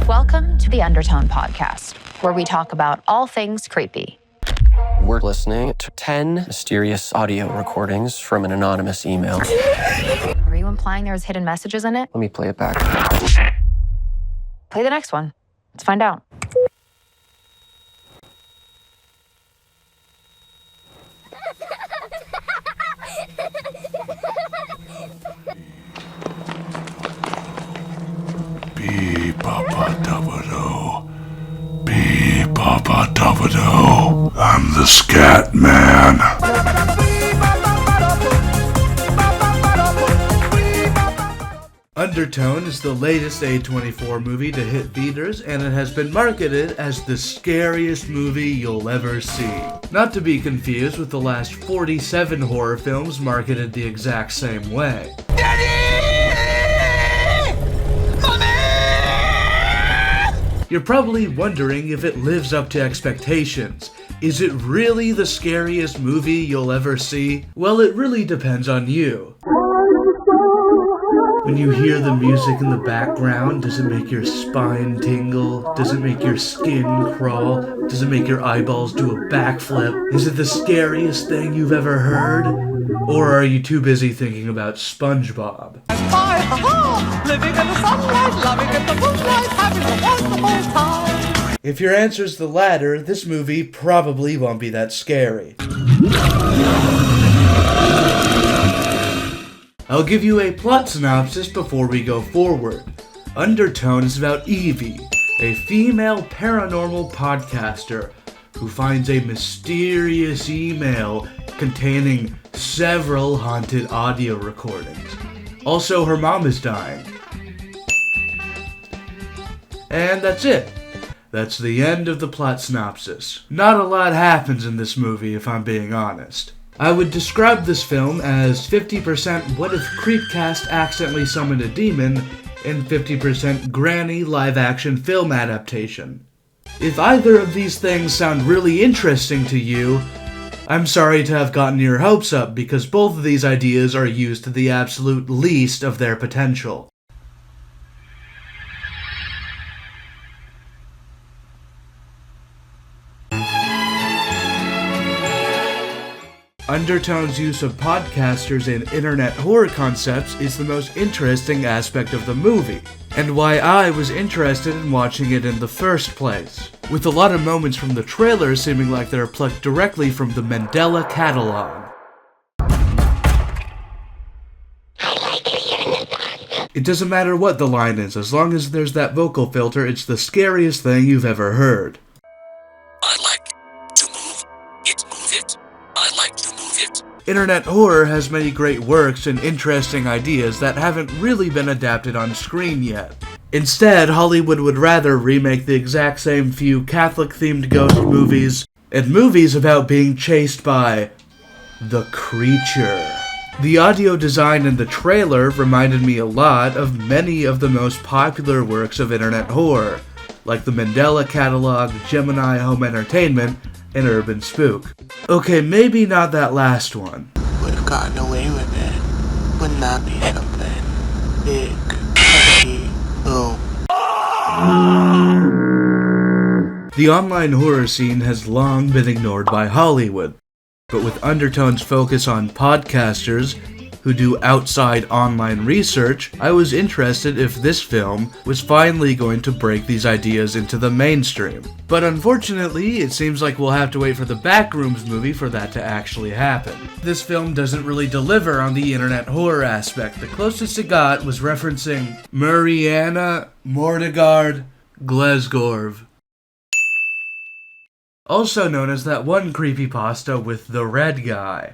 Welcome to the Undertone podcast, where we talk about all things creepy. We're listening to 10 mysterious audio recordings from an anonymous email. Are you implying there's hidden messages in it? Let me play it back. Play the next one. Let's find out. Be-Papa-Dabba-Do. Be-Papa-Dabba-Do. I'm the Scat Man. Undertone is the latest A24 movie to hit theaters, and it has been marketed as the scariest movie you'll ever see. Not to be confused with the last 47 horror films marketed the exact same way. You're probably wondering if it lives up to expectations. Is it really the scariest movie you'll ever see? Well, it really depends on you. When you hear the music in the background, does it make your spine tingle? Does it make your skin crawl? Does it make your eyeballs do a backflip? Is it the scariest thing you've ever heard? Or are you too busy thinking about SpongeBob? Living in the sunlight, loving in the moonlight, having a wonderful time. If your answer's the latter, this movie probably won't be that scary. I'll give you a plot synopsis before we go forward. Undertone is about Evie, a female paranormal podcaster who finds a mysterious email containing several haunted audio recordings. Also, her mom is dying. And that's it. That's the end of the plot synopsis. Not a lot happens in this movie, if I'm being honest. I would describe this film as 50% What If Creepcast Accidentally Summoned a Demon and 50% Granny live-action film adaptation. If either of these things sound really interesting to you, I'm sorry to have gotten your hopes up because both of these ideas are used to the absolute least of their potential. Undertone's use of podcasters and internet horror concepts is the most interesting aspect of the movie, and why I was interested in watching it in the first place, with a lot of moments from the trailer seeming like they're plucked directly from the Mandela catalog. It doesn't matter what the line is, as long as there's that vocal filter, it's the scariest thing you've ever heard. I like to move it, move it. I like to move it. Internet horror has many great works and interesting ideas that haven't really been adapted on screen yet. Instead, Hollywood would rather remake the exact same few Catholic-themed ghost movies and movies about being chased by the creature. The audio design in the trailer reminded me a lot of many of the most popular works of internet horror, like the Mandela Catalog, Gemini Home Entertainment, and Urban Spook. Okay, maybe not that last one. Would've gotten away with it. Wouldn't that be something? Big, touchy, boom. The online horror scene has long been ignored by Hollywood, but with Undertone's focus on podcasters who do outside online research, I was interested if this film was finally going to break these ideas into the mainstream. But unfortunately, it seems like we'll have to wait for the Backrooms movie for that to actually happen. This film doesn't really deliver on the internet horror aspect. The closest it got was referencing Mariana Mordegard Glesgorv, also known as that one creepypasta with the red guy.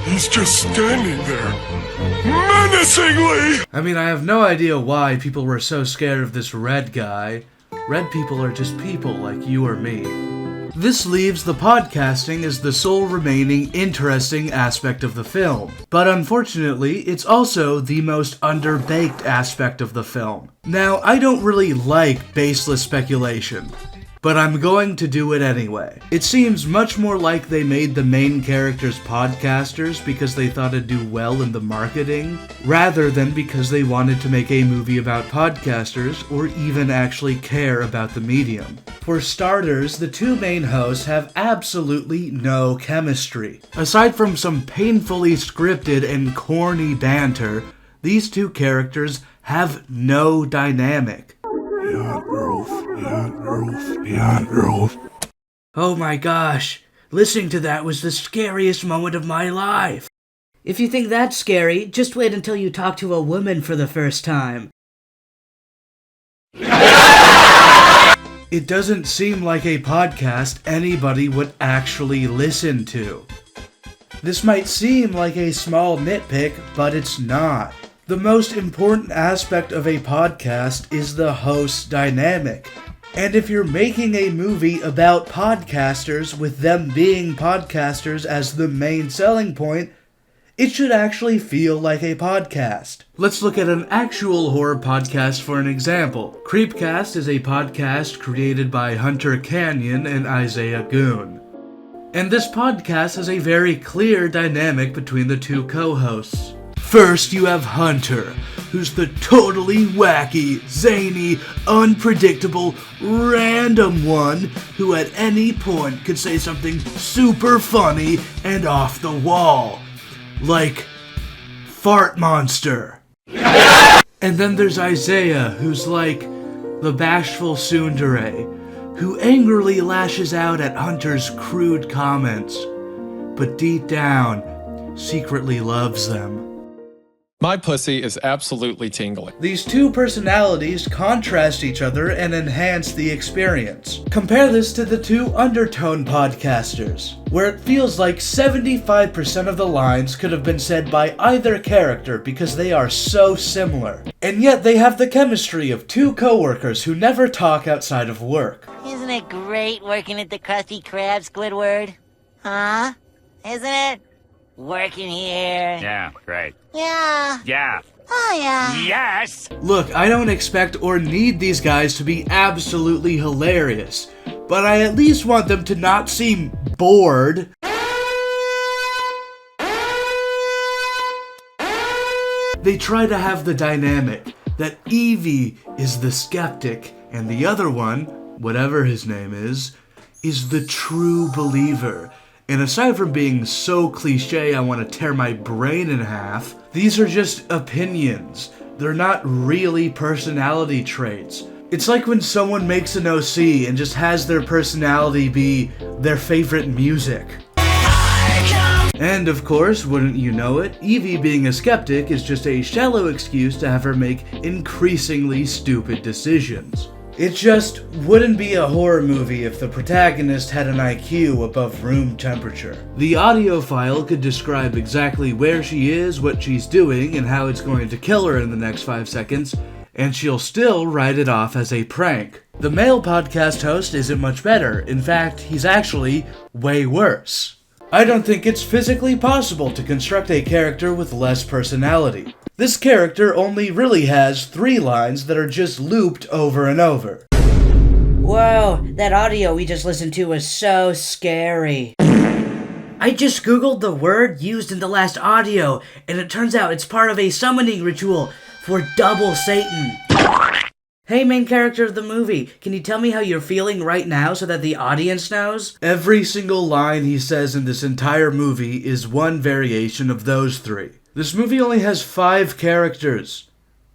He's just standing there, menacingly! I mean, I have no idea why people were so scared of this red guy. Red people are just people like you or me. This leaves the podcasting as the sole remaining interesting aspect of the film. But unfortunately, it's also the most underbaked aspect of the film. Now, I don't really like baseless speculation. but I'm going to do it anyway. It seems much more like they made the main characters podcasters because they thought it'd do well in the marketing, rather than because they wanted to make a movie about podcasters or even actually care about the medium. For starters, the two main hosts have absolutely no chemistry. Aside from some painfully scripted and corny banter, these two characters have no dynamic. Oh my gosh, listening to that was the scariest moment of my life. If you think that's scary, just wait until you talk to a woman for the first time. It doesn't seem like a podcast anybody would actually listen to. This might seem like a small nitpick, but it's not. The most important aspect of a podcast is the host's dynamic. And if you're making a movie about podcasters with them being podcasters as the main selling point, it should actually feel like a podcast. Let's look at an actual horror podcast for an example. Creepcast is a podcast created by Hunter Canyon and Isaiah Goon. And this podcast has a very clear dynamic between the two co-hosts. First, you have Hunter, who's the totally wacky, zany, unpredictable, random one who at any point could say something super funny and off the wall. Like, fart monster. And then there's Isaiah, who's like the bashful tsundere, who angrily lashes out at Hunter's crude comments, but deep down, secretly loves them. My pussy is absolutely tingling. These two personalities contrast each other and enhance the experience. Compare this to the two Undertone podcasters, where it feels like 75% of the lines could have been said by either character because they are so similar. And yet they have the chemistry of two coworkers who never talk outside of work. Isn't it great working at the Krusty Krab, Squidward? Huh? Isn't it? Working here. Yeah, great. Yeah. Yeah. Oh, yeah. Yes! Look, I don't expect or need these guys to be absolutely hilarious, but I at least want them to not seem bored. They try to have the dynamic that Evie is the skeptic and the other one, whatever his name is the true believer. And aside from being so cliche I want to tear my brain in half, these are just opinions. They're not really personality traits. It's like when someone makes an OC and just has their personality be their favorite music. And of course, wouldn't you know it, Evie being a skeptic is just a shallow excuse to have her make increasingly stupid decisions. It just wouldn't be a horror movie if the protagonist had an IQ above room temperature. The audio file could describe exactly where she is, what she's doing, and how it's going to kill her in the next 5 seconds, and she'll still write it off as a prank. The male podcast host isn't much better. In fact, he's actually way worse. I don't think it's physically possible to construct a character with less personality. This character only really has 3 lines that are just looped over and over. Whoa, that audio we just listened to was so scary. I just googled the word used in the last audio, and it turns out it's part of a summoning ritual for Double Satan. Hey, main character of the movie, can you tell me how you're feeling right now so that the audience knows? Every single line he says in this entire movie is one variation of those 3. This movie only has 5 characters,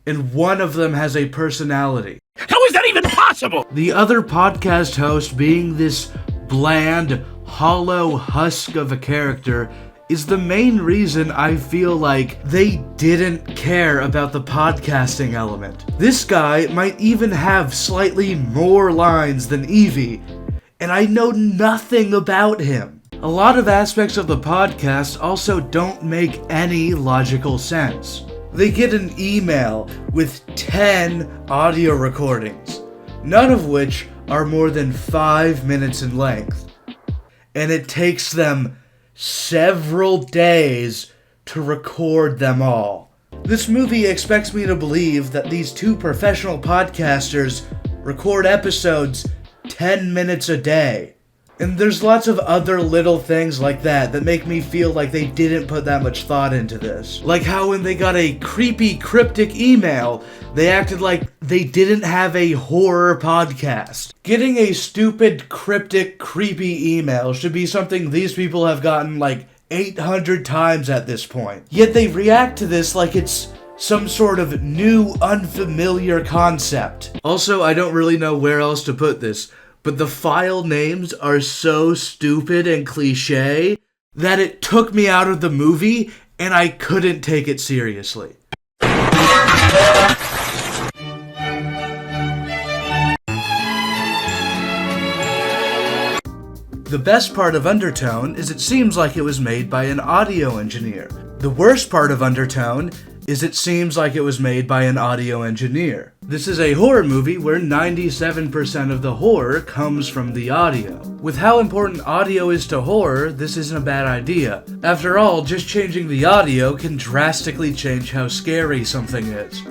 and one of them has a personality. How is that even possible? The other podcast host being this bland, hollow husk of a character is the main reason I feel like they didn't care about the podcasting element. This guy might even have slightly more lines than Evie, and I know nothing about him. A lot of aspects of the podcast also don't make any logical sense. They get an email with 10 audio recordings, none of which are more than 5 minutes in length, and it takes them several days to record them all. This movie expects me to believe that these 2 professional podcasters record episodes 10 minutes a day. And there's lots of other little things like that that make me feel like they didn't put that much thought into this. Like how when they got a creepy, cryptic email, they acted like they didn't have a horror podcast. Getting a stupid, cryptic, creepy email should be something these people have gotten like 800 times at this point. Yet they react to this like it's some sort of new, unfamiliar concept. Also, I don't really know where else to put this, but the file names are so stupid and cliche that it took me out of the movie and I couldn't take it seriously. The best part of Undertone is it seems like it was made by an audio engineer. The worst part of Undertone is it seems like it was made by an audio engineer. This is a horror movie where 97% of the horror comes from the audio. With how important audio is to horror, this isn't a bad idea. After all, just changing the audio can drastically change how scary something is.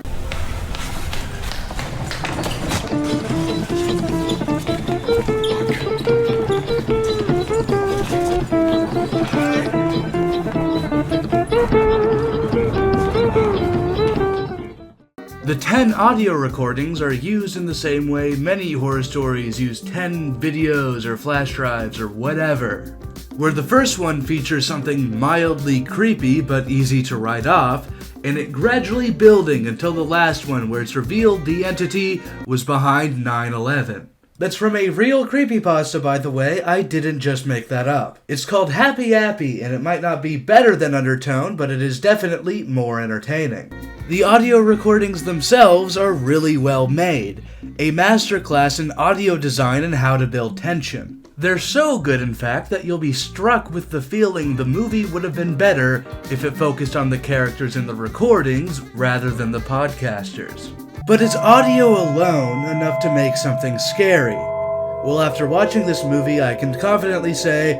The 10 audio recordings are used in the same way many horror stories use 10 videos or flash drives or whatever. Where the first one features something mildly creepy but easy to write off, and it gradually building until the last one where it's revealed the entity was behind 9/11. That's from a real creepypasta, by the way. I didn't just make that up. It's called Happy Appy, and it might not be better than Undertone, but it is definitely more entertaining. The audio recordings themselves are really well made, a masterclass in audio design and how to build tension. They're so good, in fact, that you'll be struck with the feeling the movie would have been better if it focused on the characters in the recordings rather than the podcasters. But is audio alone enough to make something scary? Well, after watching this movie, I can confidently say,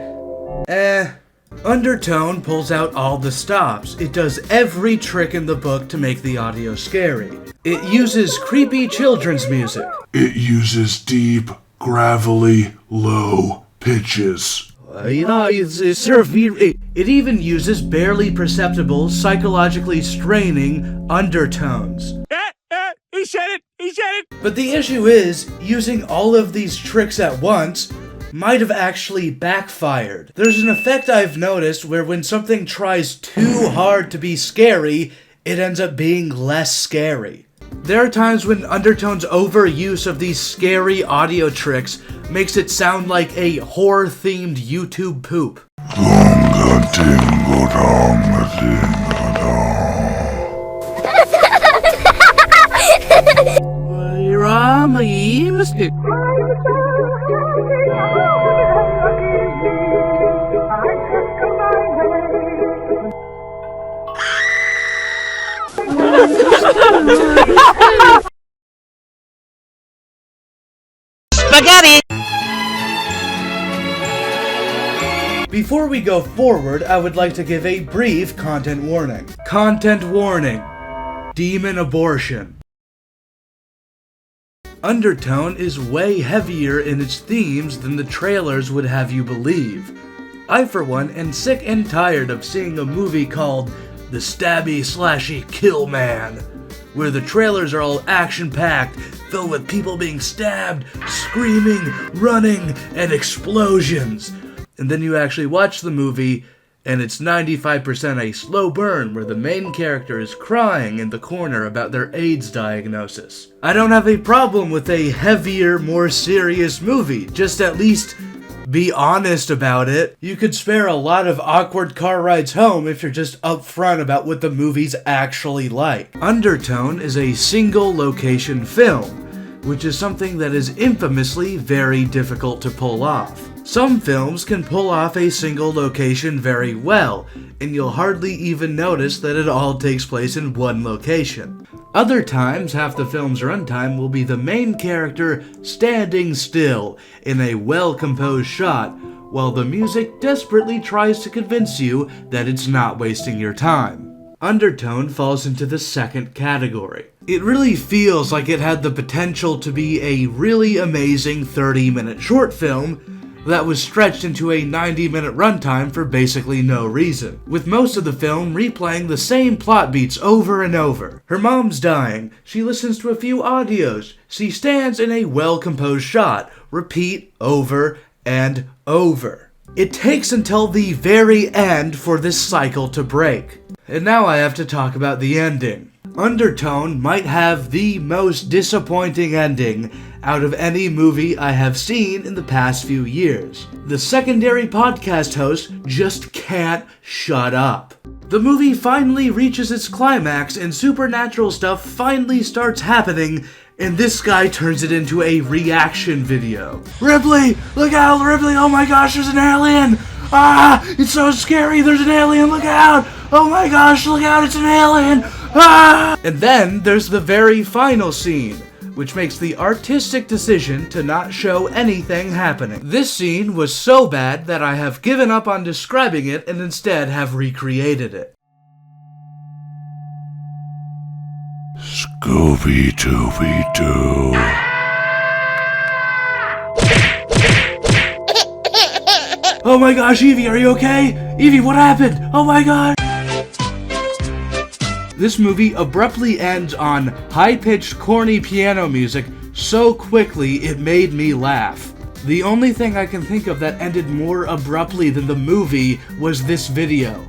Undertone pulls out all the stops. It does every trick in the book to make the audio scary. It uses creepy children's music. It uses deep, gravelly, low pitches. It even uses barely perceptible, psychologically straining undertones. He said it! He said it! But the issue is, using all of these tricks at once might have actually backfired. There's an effect I've noticed where when something tries too hard to be scary, it ends up being less scary. There are times when Undertone's overuse of these scary audio tricks makes it sound like a horror-themed YouTube poop. Spaghetti! Before we go forward, I would like to give a brief content warning. Content warning. Demon abortion. Undertone is way heavier in its themes than the trailers would have you believe. I, for one, am sick and tired of seeing a movie called The Stabby Slashy Kill Man, where the trailers are all action-packed, filled with people being stabbed, screaming, running, and explosions. And then you actually watch the movie, and it's 95% a slow burn where the main character is crying in the corner about their AIDS diagnosis. I don't have a problem with a heavier, more serious movie, just at least be honest about it. You could spare a lot of awkward car rides home if you're just upfront about what the movie's actually like. Undertone is a single location film, which is something that is infamously very difficult to pull off. Some films can pull off a single location very well, and you'll hardly even notice that it all takes place in one location. Other times, half the film's runtime will be the main character standing still in a well-composed shot, while the music desperately tries to convince you that it's not wasting your time. Undertone falls into the second category. It really feels like it had the potential to be a really amazing 30-minute short film that was stretched into a 90-minute runtime for basically no reason, with most of the film replaying the same plot beats over and over. Her mom's dying, she listens to a few audios, she stands in a well-composed shot, repeat over and over. It takes until the very end for this cycle to break. And now I have to talk about the ending. Undertone might have the most disappointing ending out of any movie I have seen in the past few years. The secondary podcast host just can't shut up. The movie finally reaches its climax and supernatural stuff finally starts happening, and this guy turns it into a reaction video. Ripley! Look out, Ripley! Oh my gosh, there's an alien! Ah! It's so scary, there's an alien, look out! Oh my gosh, look out, it's an alien! Ah! And then there's the very final scene, which makes the artistic decision to not show anything happening. This scene was so bad that I have given up on describing it and instead have recreated it. Scooby-Dooby-Doo. Oh my gosh, Evie, are you okay? Evie, what happened? Oh my god! This movie abruptly ends on high-pitched, corny piano music so quickly it made me laugh. The only thing I can think of that ended more abruptly than the movie was this video.